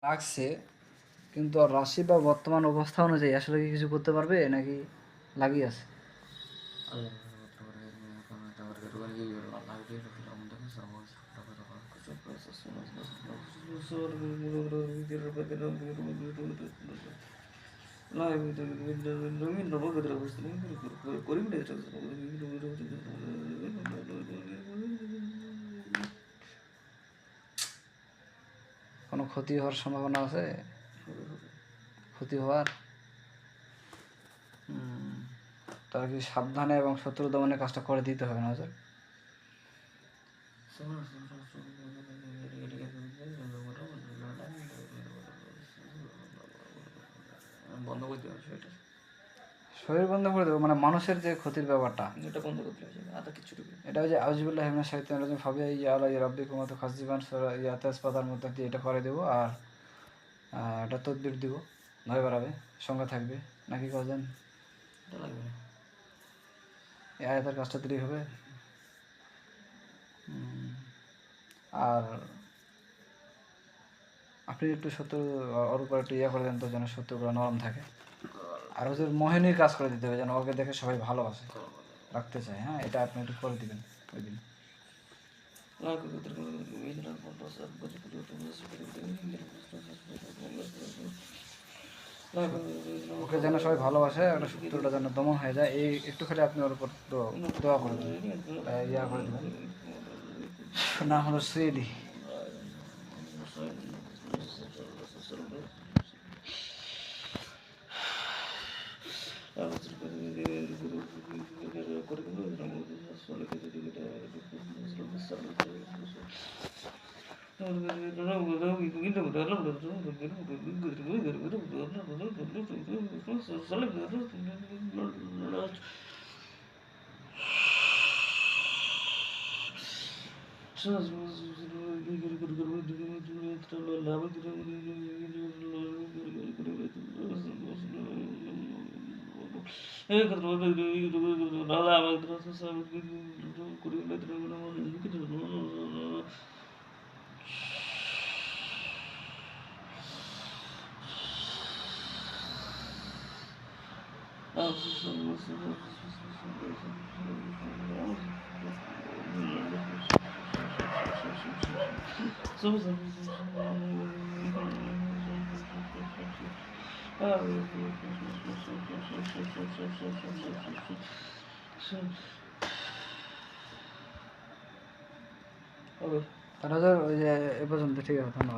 লাগছে, কিন্তু আর রাশি বা বর্তমান অবস্থা অনুযায়ী আসলে কি কিছু করতে পারবে নাকি লাগিয়ে আছে? কোনো ক্ষতি হওয়ার সম্ভাবনা আছে? ক্ষতি হওয়ার তার কি সাবধানে এবং শত্রু দমনের কাজটা করে দিতে হবে না স্যার? বন্ধ করে দেওয়া সেটা শরীর বন্ধ করে দেবো মানে মানুষের যে ক্ষতির ব্যাপারটা এটা বন্ধ করতে হবে আদা কিছু এটা ওই যে আউজুবিল্লাহ মিনাশ শাইতানির রাজিম ফাবি ইয়া আলা রাব্বিকুম ওয়া তুকাজ্জিবান সূরা ইয়াতাস পাতার মধ্যে দিয়ে এটা করে দেবো। আর এটা তদবির দিব, ভয় বাড়াবে, সঙ্গে থাকবে নাকি কজন? এটা লাগবে না, এই আয়াতের কাজটা দেরি হবে। আর আপনি একটু শত্রু ওর উপর একটু ইয়ে করে দেন তো, যেন শত্রুগুলো নরম থাকে। আর হচ্ছে মোহিনীর কাজ করে দিতে হবে, যেন ওকে দেখে সবাই ভালোবাসে, রাখতে চায়। হ্যাঁ, এটা আপনি একটু করে দিবেন ওই দিন। ওকে যেন সবাই ভালোবাসে, একটা শত্রুটা যেন দমন হয়ে যায়, এই একটু খালি আপনি ওর উপর দোয়া করে দেবেন, ইয়া করে দেবেন, না হলো শুয়ে দিই। তাহলে ওই যে এ পর্যন্ত ঠিক আছে, ধন্যবাদ।